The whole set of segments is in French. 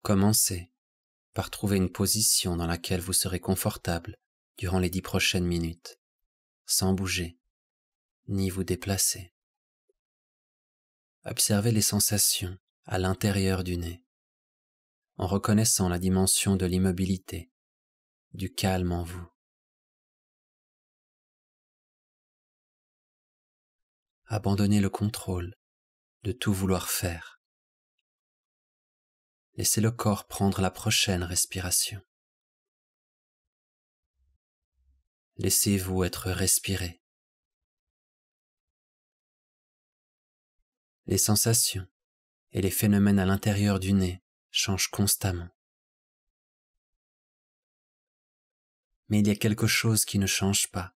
Commencez par trouver une position dans laquelle vous serez confortable durant les 10 prochaines minutes, sans bouger, ni vous déplacer. Observez les sensations à l'intérieur du nez, en reconnaissant la dimension de l'immobilité, du calme en vous. Abandonnez le contrôle de tout vouloir faire. Laissez le corps prendre la prochaine respiration. Laissez-vous être respiré. Les sensations et les phénomènes à l'intérieur du nez changent constamment. Mais il y a quelque chose qui ne change pas.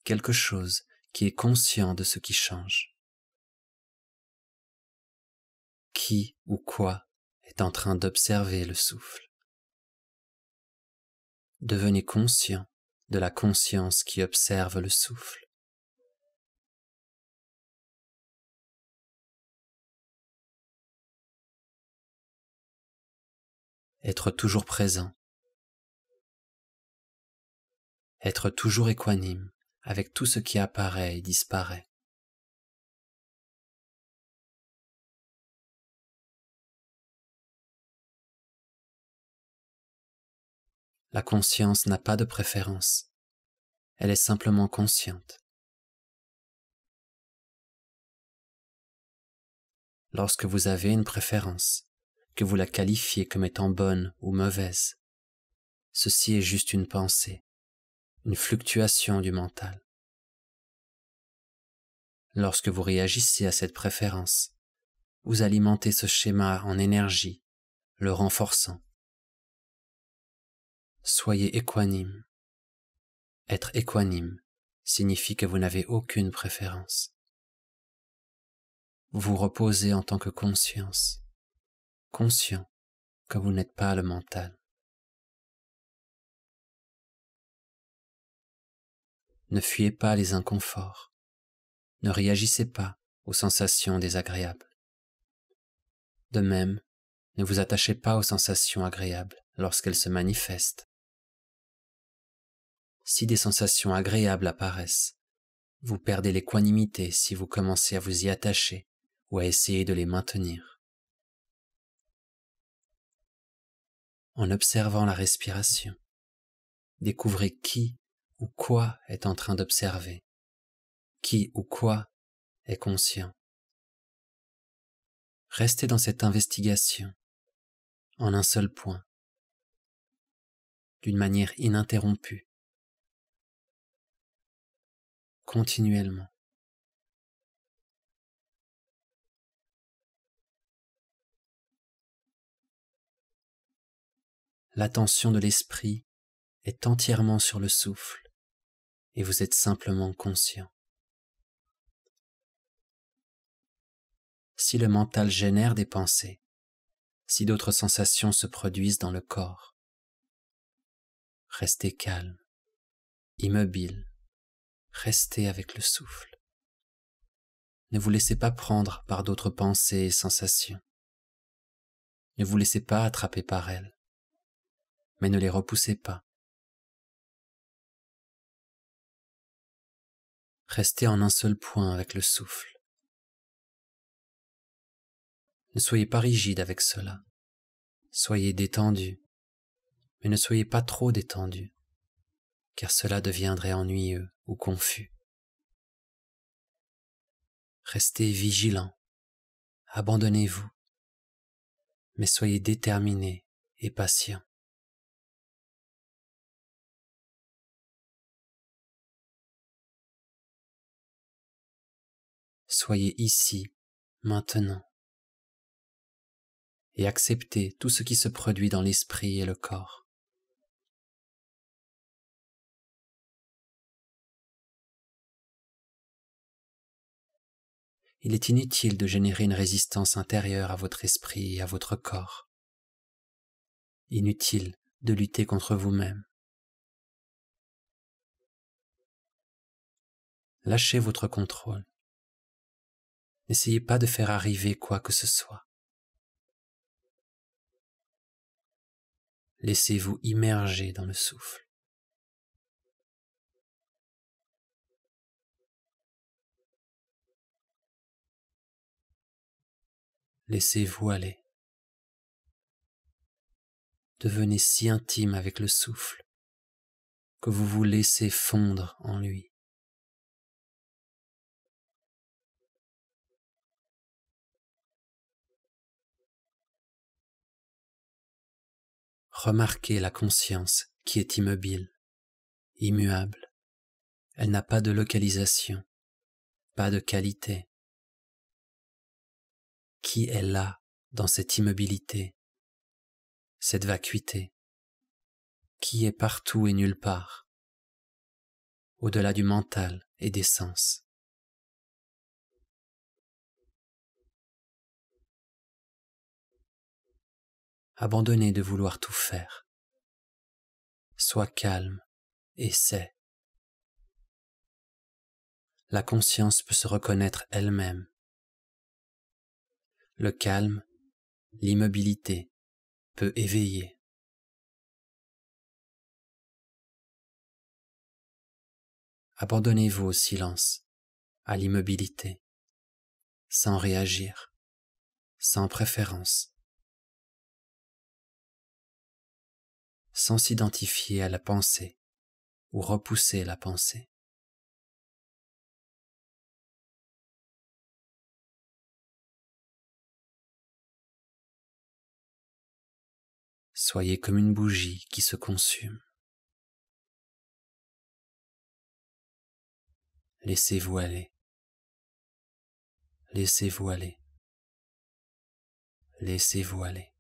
Quelque chose qui est conscient de ce qui change. Qui ou quoi est en train d'observer le souffle? Devenez conscient de la conscience qui observe le souffle. Être toujours présent. Être toujours équanime avec tout ce qui apparaît et disparaît. La conscience n'a pas de préférence. Elle est simplement consciente. Lorsque vous avez une préférence, que vous la qualifiez comme étant bonne ou mauvaise, ceci est juste une pensée, une fluctuation du mental. Lorsque vous réagissez à cette préférence, vous alimentez ce schéma en énergie, le renforçant. Soyez équanime. Être équanime signifie que vous n'avez aucune préférence. Vous vous reposez en tant que conscience, conscient que vous n'êtes pas le mental. Ne fuyez pas les inconforts. Ne réagissez pas aux sensations désagréables. De même, ne vous attachez pas aux sensations agréables lorsqu'elles se manifestent. Si des sensations agréables apparaissent, vous perdez l'équanimité si vous commencez à vous y attacher ou à essayer de les maintenir. En observant la respiration, découvrez qui ou quoi est en train d'observer, qui ou quoi est conscient. Restez dans cette investigation, en un seul point, d'une manière ininterrompue, continuellement. L'attention de l'esprit est entièrement sur le souffle et vous êtes simplement conscient. Si le mental génère des pensées, si d'autres sensations se produisent dans le corps, restez calme, immobile, restez avec le souffle. Ne vous laissez pas prendre par d'autres pensées et sensations. Ne vous laissez pas attraper par elles, mais ne les repoussez pas. Restez en un seul point avec le souffle. Ne soyez pas rigide avec cela. Soyez détendu, mais ne soyez pas trop détendu, car cela deviendrait ennuyeux ou confus. Restez vigilant, abandonnez-vous, mais soyez déterminé et patient. Soyez ici, maintenant, et acceptez tout ce qui se produit dans l'esprit et le corps. Il est inutile de générer une résistance intérieure à votre esprit et à votre corps. Inutile de lutter contre vous-même. Lâchez votre contrôle. N'essayez pas de faire arriver quoi que ce soit. Laissez-vous immerger dans le souffle. Laissez-vous aller. Devenez si intime avec le souffle que vous vous laissez fondre en lui. Remarquez la conscience qui est immobile, immuable. Elle n'a pas de localisation, pas de qualité. Qui est là dans cette immobilité, cette vacuité? Qui est partout et nulle part, au-delà du mental et des sens? Abandonnez de vouloir tout faire. Sois calme et sais. La conscience peut se reconnaître elle-même. Le calme, l'immobilité peut éveiller. Abandonnez-vous au silence, à l'immobilité, sans réagir, sans préférence, sans s'identifier à la pensée ou repousser la pensée. Soyez comme une bougie qui se consume. Laissez-vous aller. Laissez-vous aller. Laissez-vous aller.